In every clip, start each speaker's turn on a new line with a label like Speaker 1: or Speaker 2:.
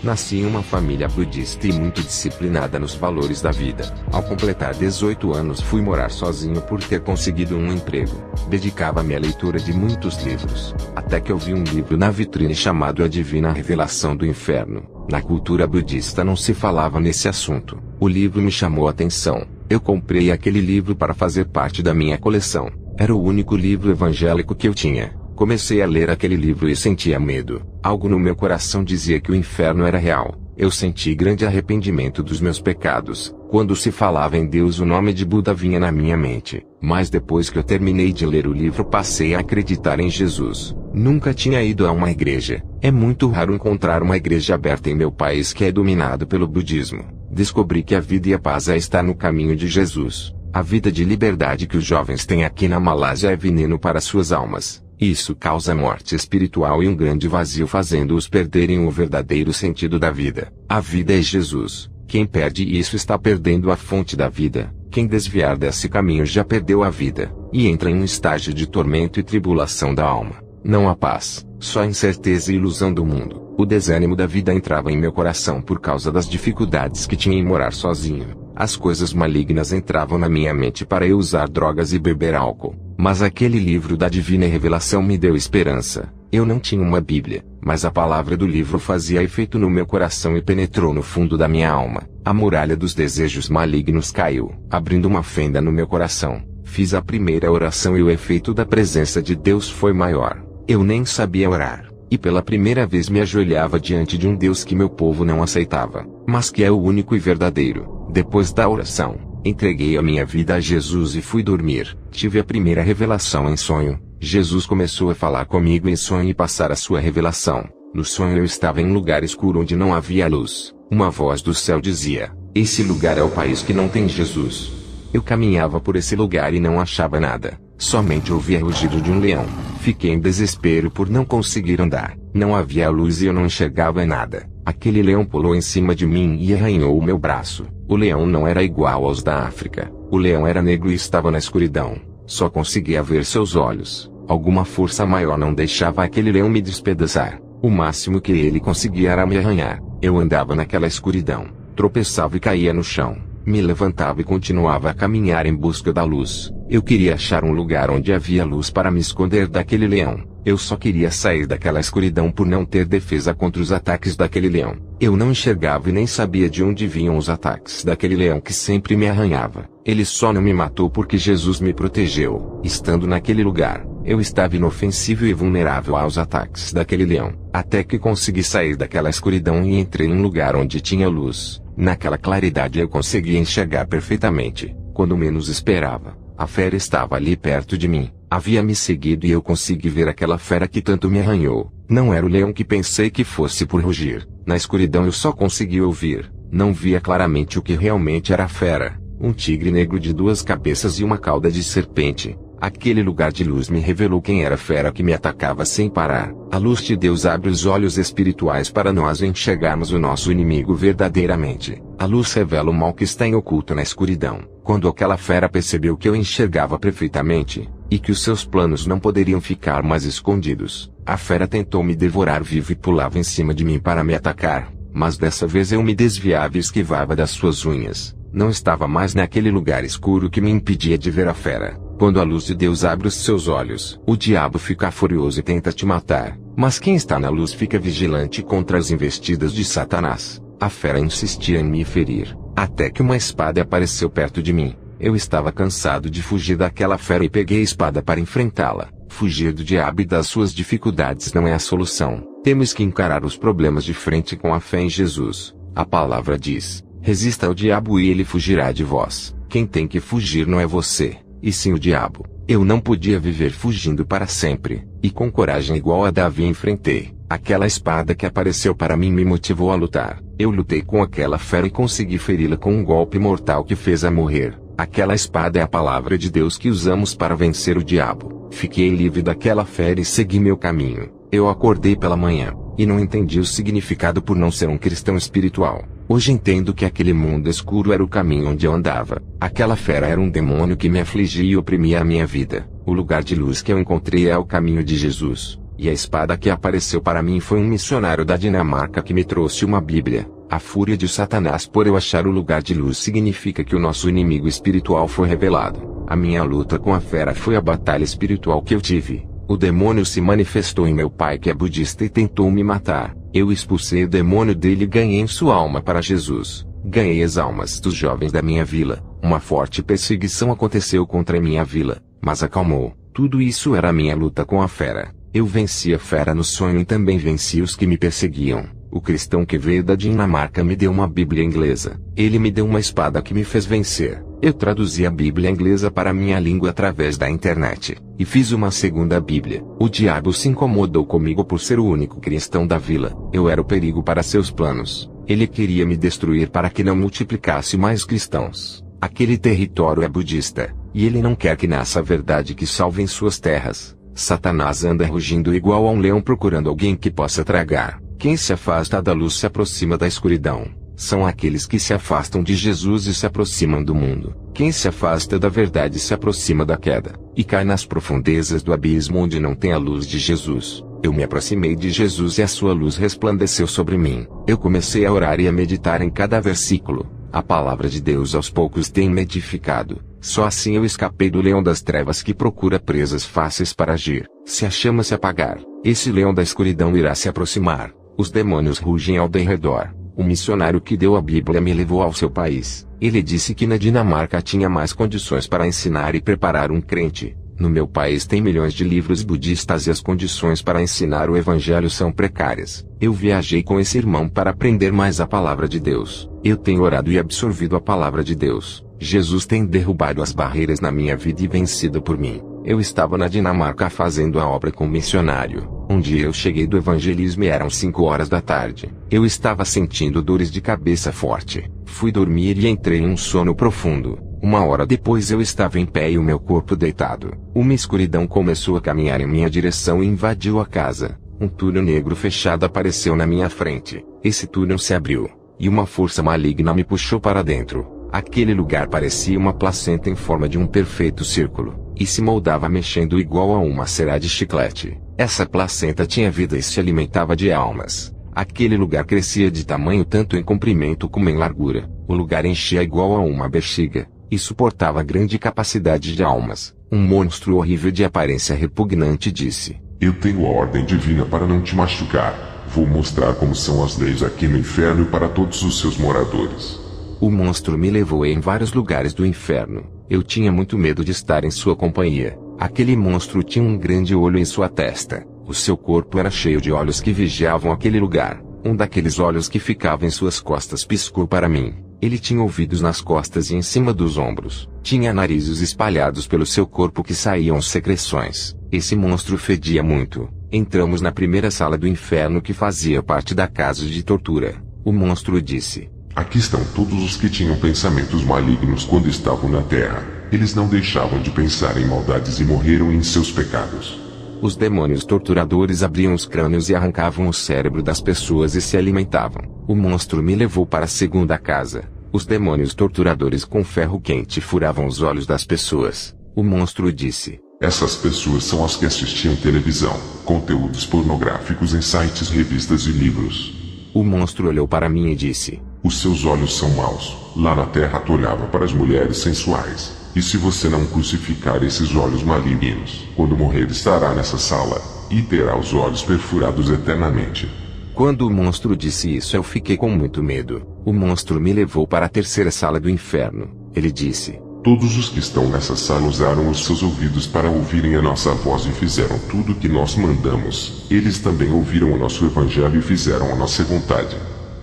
Speaker 1: Nasci em uma família budista e muito disciplinada nos valores da vida. Ao completar 18 anos fui morar sozinho por ter conseguido um emprego. Dedicava-me à leitura de muitos livros, até que eu vi um livro na vitrine chamado A Divina Revelação do Inferno. Na cultura budista não se falava nesse assunto. O livro me chamou a atenção. Eu comprei aquele livro para fazer parte da minha coleção. Era o único livro evangélico que eu tinha. Comecei a ler aquele livro e sentia medo. Algo no meu coração dizia que o inferno era real. Eu senti grande arrependimento dos meus pecados. Quando se falava em Deus, o nome de Buda vinha na minha mente. Mas depois que eu terminei de ler o livro, passei a acreditar em Jesus. Nunca tinha ido a uma igreja. É muito raro encontrar uma igreja aberta em meu país que é dominado pelo budismo. Descobri que a vida e a paz está no caminho de Jesus. A vida de liberdade que os jovens têm aqui na Malásia é veneno para suas almas. Isso causa morte espiritual e um grande vazio, fazendo-os perderem o verdadeiro sentido da vida. A vida é Jesus. Quem perde isso está perdendo a fonte da vida. Quem desviar desse caminho já perdeu a vida, e entra em um estágio de tormento e tribulação da alma. Não há paz, só incerteza e ilusão do mundo. O desânimo da vida entrava em meu coração por causa das dificuldades que tinha em morar sozinho. As coisas malignas entravam na minha mente para eu usar drogas e beber álcool. Mas aquele livro da Divina Revelação me deu esperança. Eu não tinha uma Bíblia, mas a palavra do livro fazia efeito no meu coração e penetrou no fundo da minha alma. A muralha dos desejos malignos caiu, abrindo uma fenda no meu coração. Fiz a primeira oração e o efeito da presença de Deus foi maior. Eu nem sabia orar, e pela primeira vez me ajoelhava diante de um Deus que meu povo não aceitava, mas que é o único e verdadeiro. Depois da oração, entreguei a minha vida a Jesus e fui dormir. Tive a primeira revelação em sonho. Jesus começou a falar comigo em sonho e passar a sua revelação. No sonho eu estava em um lugar escuro onde não havia luz. Uma voz do céu dizia: "Esse lugar é o país que não tem Jesus." Eu caminhava por esse lugar e não achava nada. Somente ouvia o rugido de um leão. Fiquei em desespero por não conseguir andar. Não havia luz e eu não enxergava nada. Aquele leão pulou em cima de mim e arranhou o meu braço. O leão não era igual aos da África. O leão era negro e estava na escuridão. Só conseguia ver seus olhos. Alguma força maior não deixava aquele leão me despedaçar. O máximo que ele conseguia era me arranhar. Eu andava naquela escuridão. Tropeçava e caía no chão. Me levantava e continuava a caminhar em busca da luz. Eu queria achar um lugar onde havia luz para me esconder daquele leão. Eu só queria sair daquela escuridão por não ter defesa contra os ataques daquele leão. Eu não enxergava e nem sabia de onde vinham os ataques daquele leão que sempre me arranhava. Ele só não me matou porque Jesus me protegeu. Estando naquele lugar, eu estava inofensivo e vulnerável aos ataques daquele leão. Até que consegui sair daquela escuridão e entrei em um lugar onde tinha luz. Naquela claridade eu conseguia enxergar perfeitamente. Quando menos esperava, a fera estava ali perto de mim. Havia me seguido e eu consegui ver aquela fera que tanto me arranhou. Não era o leão que pensei que fosse por rugir. Na escuridão eu só consegui ouvir. Não via claramente o que realmente era a fera. Um tigre negro de 2 cabeças e uma cauda de serpente. Aquele lugar de luz me revelou quem era a fera que me atacava sem parar. A luz de Deus abre os olhos espirituais para nós enxergarmos o nosso inimigo verdadeiramente. A luz revela o mal que está em oculto na escuridão. Quando aquela fera percebeu que eu enxergava perfeitamente, e que os seus planos não poderiam ficar mais escondidos, a fera tentou me devorar vivo e pulava em cima de mim para me atacar. Mas dessa vez eu me desviava e esquivava das suas unhas. Não estava mais naquele lugar escuro que me impedia de ver a fera. Quando a luz de Deus abre os seus olhos, o diabo fica furioso e tenta te matar. Mas quem está na luz fica vigilante contra as investidas de Satanás. A fera insistia em me ferir, até que uma espada apareceu perto de mim. Eu estava cansado de fugir daquela fera e peguei a espada para enfrentá-la. Fugir do diabo e das suas dificuldades não é a solução. Temos que encarar os problemas de frente com a fé em Jesus. A palavra diz: resista ao diabo e ele fugirá de vós. Quem tem que fugir não é você, e sim o diabo. Eu não podia viver fugindo para sempre, e com coragem igual a Davi enfrentei. Aquela espada que apareceu para mim me motivou a lutar. Eu lutei com aquela fera e consegui feri-la com um golpe mortal que fez-a morrer. Aquela espada é a palavra de Deus que usamos para vencer o diabo. Fiquei livre daquela fera e segui meu caminho. Eu acordei pela manhã, e não entendi o significado por não ser um cristão espiritual. Hoje entendo que aquele mundo escuro era o caminho onde eu andava. Aquela fera era um demônio que me afligia e oprimia a minha vida. O lugar de luz que eu encontrei é o caminho de Jesus. E a espada que apareceu para mim foi um missionário da Dinamarca que me trouxe uma Bíblia. A fúria de Satanás por eu achar o lugar de luz significa que o nosso inimigo espiritual foi revelado. A minha luta com a fera foi a batalha espiritual que eu tive. O demônio se manifestou em meu pai que é budista e tentou me matar. Eu expulsei o demônio dele e ganhei sua alma para Jesus. Ganhei as almas dos jovens da minha vila. Uma forte perseguição aconteceu contra minha vila, mas acalmou. Tudo isso era a minha luta com a fera. Eu venci a fera no sonho e também venci os que me perseguiam. O cristão que veio da Dinamarca me deu uma Bíblia inglesa. Ele me deu uma espada que me fez vencer. Eu traduzi a Bíblia inglesa para minha língua através da internet, e fiz uma segunda Bíblia. O diabo se incomodou comigo por ser o único cristão da vila. Eu era o perigo para seus planos. Ele queria me destruir para que não multiplicasse mais cristãos. Aquele território é budista, e ele não quer que nasça a verdade que salve em suas terras. Satanás anda rugindo igual a um leão procurando alguém que possa tragar. Quem se afasta da luz se aproxima da escuridão. São aqueles que se afastam de Jesus e se aproximam do mundo. Quem se afasta da verdade se aproxima da queda, e cai nas profundezas do abismo onde não tem a luz de Jesus. Eu me aproximei de Jesus e a sua luz resplandeceu sobre mim. Eu comecei a orar e a meditar em cada versículo. A palavra de Deus aos poucos tem me edificado. Só assim eu escapei do leão das trevas que procura presas fáceis para agir. Se a chama se apagar, esse leão da escuridão irá se aproximar. Os demônios rugem ao derredor. O missionário que deu a Bíblia me levou ao seu país. Ele disse que na Dinamarca tinha mais condições para ensinar e preparar um crente. No meu país tem milhões de livros budistas e as condições para ensinar o evangelho são precárias. Eu viajei com esse irmão para aprender mais a palavra de Deus. Eu tenho orado e absorvido a palavra de Deus. Jesus tem derrubado as barreiras na minha vida e vencido por mim. Eu estava na Dinamarca fazendo a obra como missionário. Um dia eu cheguei do evangelismo e eram 5 horas da tarde. Eu estava sentindo dores de cabeça forte. Fui dormir e entrei em um sono profundo. 1 hora depois eu estava em pé e o meu corpo deitado. Uma escuridão começou a caminhar em minha direção e invadiu a casa. Um túnel negro fechado apareceu na minha frente. Esse túnel se abriu, e uma força maligna me puxou para dentro. Aquele lugar parecia uma placenta em forma de um perfeito círculo, e se moldava mexendo igual a uma cera de chiclete. Essa placenta tinha vida e se alimentava de almas. Aquele lugar crescia de tamanho tanto em comprimento como em largura. O lugar enchia igual a uma bexiga, e suportava grande capacidade de almas. Um monstro horrível de aparência repugnante disse:
Speaker 2: Eu tenho a ordem divina para não te machucar. Vou mostrar como são as leis aqui no inferno e para todos os seus moradores.
Speaker 1: O monstro me levou em vários lugares do inferno. Eu tinha muito medo de estar em sua companhia. Aquele monstro tinha um grande olho em sua testa. O seu corpo era cheio de olhos que vigiavam aquele lugar. Um daqueles olhos que ficava em suas costas piscou para mim. Ele tinha ouvidos nas costas e em cima dos ombros. Tinha narizes espalhados pelo seu corpo que saíam secreções. Esse monstro fedia muito. Entramos na primeira sala do inferno que fazia parte da casa de tortura. O monstro disse:
Speaker 2: Aqui estão todos os que tinham pensamentos malignos quando estavam na terra. Eles não deixavam de pensar em maldades e morreram em seus pecados.
Speaker 1: Os demônios torturadores abriam os crânios e arrancavam o cérebro das pessoas e se alimentavam. O monstro me levou para a segunda casa. Os demônios torturadores com ferro quente furavam os olhos das pessoas. O monstro disse:
Speaker 2: Essas pessoas são as que assistiam televisão, conteúdos pornográficos em sites, revistas e livros.
Speaker 1: O monstro olhou para mim e disse:
Speaker 2: Os seus olhos são maus. Lá na terra tu olhava para as mulheres sensuais. E se você não crucificar esses olhos malignos, quando morrer estará nessa sala, e terá os olhos perfurados eternamente.
Speaker 1: Quando o monstro disse isso eu fiquei com muito medo. O monstro me levou para a terceira sala do inferno. Ele disse:
Speaker 2: Todos os que estão nessa sala usaram os seus ouvidos para ouvirem a nossa voz e fizeram tudo o que nós mandamos. Eles também ouviram o nosso evangelho e fizeram a nossa vontade.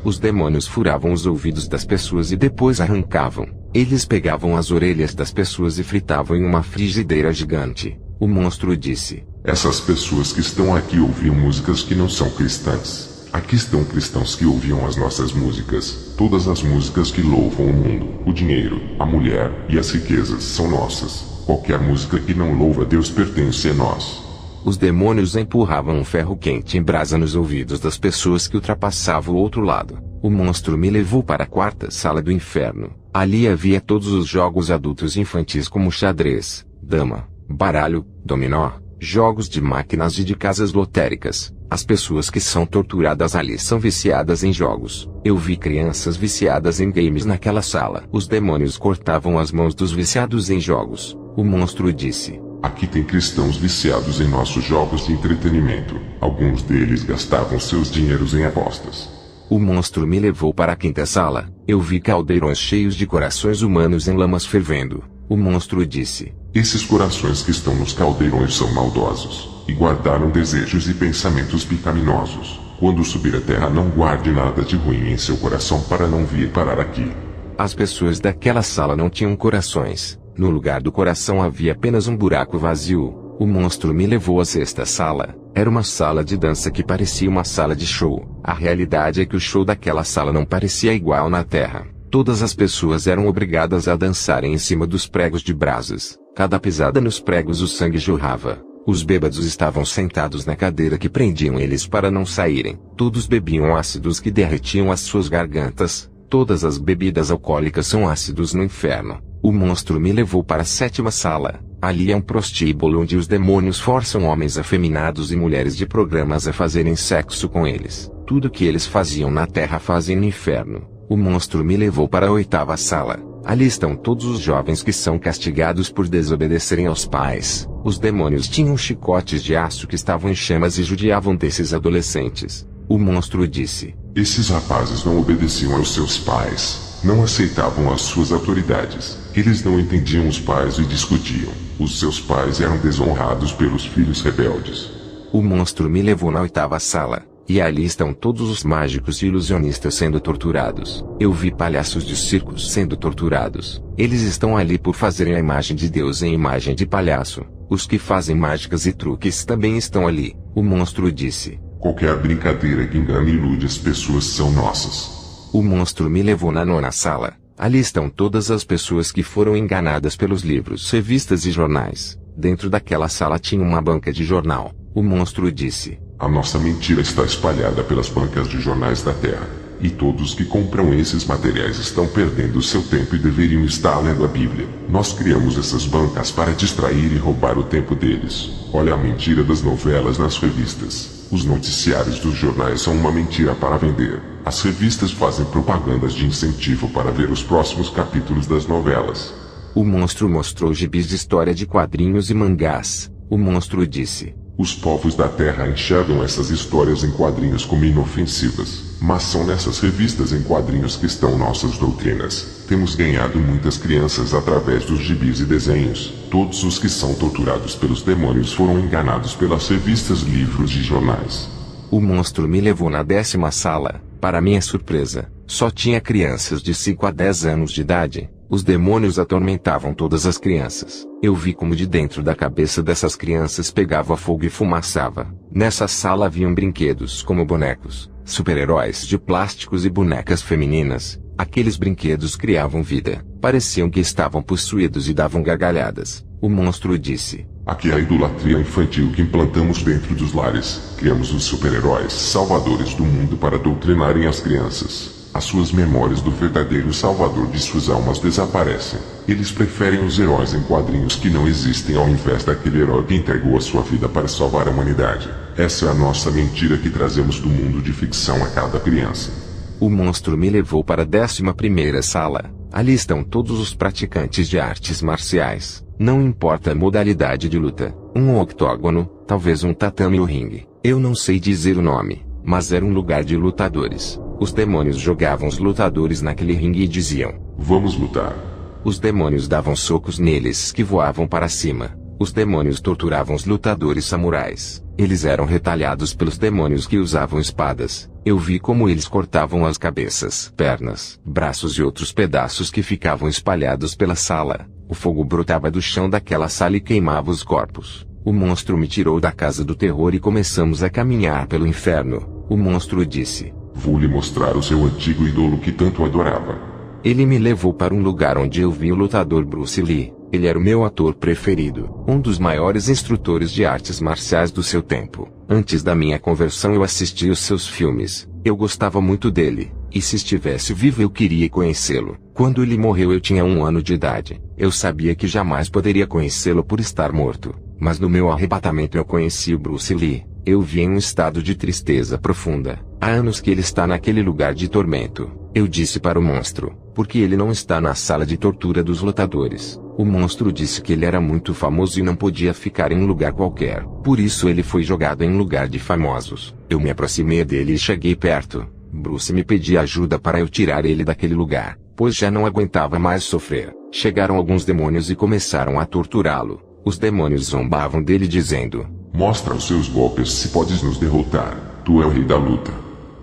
Speaker 1: Os demônios furavam os ouvidos das pessoas e depois arrancavam. Eles pegavam as orelhas das pessoas e fritavam em uma frigideira gigante. O monstro disse:
Speaker 2: Essas pessoas que estão aqui ouviam músicas que não são cristãs. Aqui estão cristãos que ouviam as nossas músicas. Todas as músicas que louvam o mundo, o dinheiro, a mulher e as riquezas são nossas. Qualquer música que não louva Deus pertence a nós.
Speaker 1: Os demônios empurravam um ferro quente em brasa nos ouvidos das pessoas que ultrapassavam o outro lado. O monstro me levou para a quarta sala do inferno. Ali havia todos os jogos adultos e infantis como xadrez, dama, baralho, dominó, jogos de máquinas e de casas lotéricas. As pessoas que são torturadas ali são viciadas em jogos. Eu vi crianças viciadas em games naquela sala. Os demônios cortavam as mãos dos viciados em jogos. O monstro disse:
Speaker 2: aqui tem cristãos viciados em nossos jogos de entretenimento. Alguns deles gastavam seus dinheiros em apostas.
Speaker 1: O monstro me levou para a quinta sala. Eu vi caldeirões cheios de corações humanos em lamas fervendo. O monstro disse:
Speaker 2: esses corações que estão nos caldeirões são maldosos, e guardaram desejos e pensamentos pecaminosos. Quando subir à terra, não guarde nada de ruim em seu coração para não vir parar aqui.
Speaker 1: As pessoas daquela sala não tinham corações. No lugar do coração havia apenas um buraco vazio. O monstro me levou à sexta sala. Era uma sala de dança que parecia uma sala de show. A realidade é que o show daquela sala não parecia igual na Terra. Todas as pessoas eram obrigadas a dançarem em cima dos pregos de brasas. Cada pisada nos pregos o sangue jorrava. Os bêbados estavam sentados na cadeira que prendiam eles para não saírem. Todos bebiam ácidos que derretiam as suas gargantas. Todas as bebidas alcoólicas são ácidos no inferno. O monstro me levou para a sétima sala. Ali é um prostíbulo onde os demônios forçam homens afeminados e mulheres de programas a fazerem sexo com eles. Tudo que eles faziam na terra fazem no inferno. O monstro me levou para a oitava sala. Ali estão todos os jovens que são castigados por desobedecerem aos pais. Os demônios tinham chicotes de aço que estavam em chamas e judiavam desses adolescentes. O monstro disse:
Speaker 2: esses rapazes não obedeciam aos seus pais. Não aceitavam as suas autoridades. Eles não entendiam os pais e discutiam. Os seus pais eram desonrados pelos filhos rebeldes.
Speaker 1: O monstro me levou na oitava sala. E ali estão todos os mágicos e ilusionistas sendo torturados. Eu vi palhaços de circos sendo torturados. Eles estão ali por fazerem a imagem de Deus em imagem de palhaço. Os que fazem mágicas e truques também estão ali. O monstro disse:
Speaker 2: qualquer brincadeira que engane e ilude as pessoas são nossas.
Speaker 1: O monstro me levou na nona sala. Ali estão todas as pessoas que foram enganadas pelos livros, revistas e jornais. Dentro daquela sala tinha uma banca de jornal. O monstro disse:
Speaker 2: a nossa mentira está espalhada pelas bancas de jornais da Terra. E todos que compram esses materiais estão perdendo seu tempo e deveriam estar lendo a Bíblia. Nós criamos essas bancas para distrair e roubar o tempo deles. Olha a mentira das novelas nas revistas. Os noticiários dos jornais são uma mentira para vender. As revistas fazem propagandas de incentivo para ver os próximos capítulos das novelas.
Speaker 1: O monstro mostrou gibis de história de quadrinhos e mangás. O monstro disse:
Speaker 2: os povos da Terra enxergam essas histórias em quadrinhos como inofensivas, mas são nessas revistas em quadrinhos que estão nossas doutrinas. Temos ganhado muitas crianças através dos gibis e desenhos. Todos os que são torturados pelos demônios foram enganados pelas revistas, livros e jornais.
Speaker 1: O monstro me levou na 10ª sala. Para minha surpresa, só tinha crianças de 5 a 10 anos de idade. Os demônios atormentavam todas as crianças. Eu vi como de dentro da cabeça dessas crianças pegava fogo e fumaçava. Nessa sala haviam brinquedos como bonecos, super-heróis de plásticos e bonecas femininas. Aqueles brinquedos criavam vida, pareciam que estavam possuídos e davam gargalhadas. O monstro disse:
Speaker 2: aqui é a idolatria infantil que implantamos dentro dos lares. Criamos os super-heróis, salvadores do mundo para doutrinarem as crianças. As suas memórias do verdadeiro salvador de suas almas desaparecem. Eles preferem os heróis em quadrinhos que não existem ao invés daquele herói que entregou a sua vida para salvar a humanidade. Essa é a nossa mentira que trazemos do mundo de ficção a cada criança.
Speaker 1: O monstro me levou para a 11ª sala. Ali estão todos os praticantes de artes marciais. Não importa a modalidade de luta. Um octógono, talvez um tatame ou ringue. Eu não sei dizer o nome, mas era um lugar de lutadores. Os demônios jogavam os lutadores naquele ringue e diziam:
Speaker 2: vamos lutar.
Speaker 1: Os demônios davam socos neles que voavam para cima. Os demônios torturavam os lutadores samurais. Eles eram retalhados pelos demônios que usavam espadas. Eu vi como eles cortavam as cabeças, pernas, braços e outros pedaços que ficavam espalhados pela sala. O fogo brotava do chão daquela sala e queimava os corpos. O monstro me tirou da casa do terror e começamos a caminhar pelo inferno. O monstro disse:
Speaker 2: vou lhe mostrar o seu antigo ídolo que tanto adorava.
Speaker 1: Ele me levou para um lugar onde eu vi o lutador Bruce Lee. Ele era o meu ator preferido, um dos maiores instrutores de artes marciais do seu tempo. Antes da minha conversão eu assisti os seus filmes, eu gostava muito dele, e se estivesse vivo eu queria conhecê-lo. Quando ele morreu eu tinha 1 ano de idade, eu sabia que jamais poderia conhecê-lo por estar morto, mas no meu arrebatamento eu conheci o Bruce Lee. Eu vi em um estado de tristeza profunda. Há anos que ele está naquele lugar de tormento. Eu disse para o monstro, por que ele não está na sala de tortura dos lutadores? O monstro disse que ele era muito famoso e não podia ficar em um lugar qualquer. Por isso ele foi jogado em um lugar de famosos. Eu me aproximei dele e cheguei perto. Bruce me pedia ajuda para eu tirar ele daquele lugar, pois já não aguentava mais sofrer. Chegaram alguns demônios e começaram a torturá-lo. Os demônios zombavam dele dizendo:
Speaker 2: mostra os seus golpes se podes nos derrotar, tu é o rei da luta.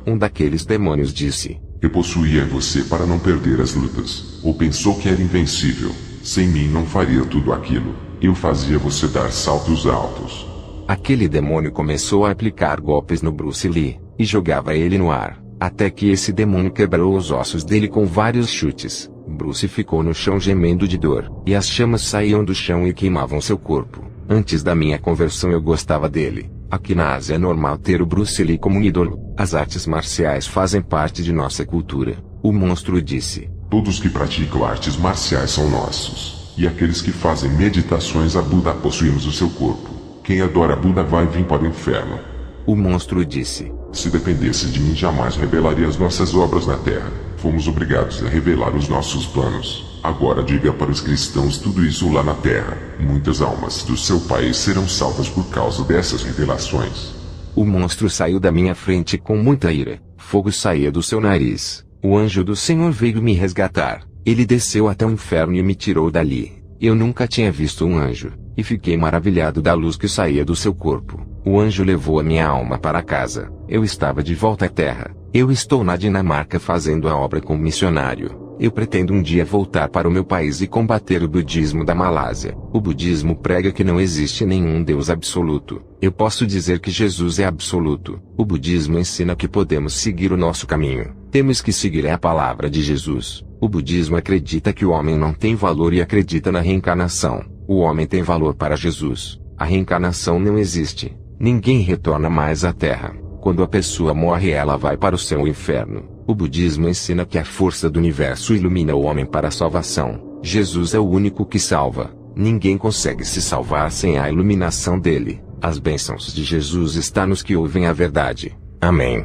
Speaker 1: Um daqueles demônios disse:
Speaker 2: eu possuía você para não perder as lutas, ou pensou que era invencível. Sem mim não faria tudo aquilo, eu fazia você dar saltos altos.
Speaker 1: Aquele demônio começou a aplicar golpes no Bruce Lee, e jogava ele no ar, até que esse demônio quebrou os ossos dele com vários chutes. Bruce ficou no chão gemendo de dor, e as chamas saíam do chão e queimavam seu corpo. Antes da minha conversão eu gostava dele. Aqui na Ásia é normal ter o Bruce Lee como um ídolo. As artes marciais fazem parte de nossa cultura. O monstro disse:
Speaker 2: todos que praticam artes marciais são nossos, e aqueles que fazem meditações a Buda possuímos o seu corpo. Quem adora Buda vai vir para o inferno.
Speaker 1: O monstro disse:
Speaker 2: se dependesse de mim jamais revelaria as nossas obras na terra. Fomos obrigados a revelar os nossos planos. Agora diga para os cristãos tudo isso lá na terra. Muitas almas do seu país serão salvas por causa dessas revelações.
Speaker 1: O monstro saiu da minha frente com muita ira. Fogo saía do seu nariz. O anjo do Senhor veio me resgatar. Ele desceu até o inferno e me tirou dali. Eu nunca tinha visto um anjo, e fiquei maravilhado da luz que saía do seu corpo. O anjo levou a minha alma para casa. Eu estava de volta à terra. Eu estou na Dinamarca fazendo a obra como missionário. Eu pretendo um dia voltar para o meu país e combater o budismo da Malásia. O budismo prega que não existe nenhum Deus absoluto. Eu posso dizer que Jesus é absoluto. O budismo ensina que podemos seguir o nosso caminho. Temos que seguir a palavra de Jesus. O budismo acredita que o homem não tem valor e acredita na reencarnação. O homem tem valor para Jesus. A reencarnação não existe. Ninguém retorna mais à Terra. Quando a pessoa morre ela vai para o céu ou inferno. O budismo ensina que a força do universo ilumina o homem para a salvação. Jesus é o único que salva. Ninguém consegue se salvar sem a iluminação dele. As bênçãos de Jesus estão nos que ouvem a verdade. Amém.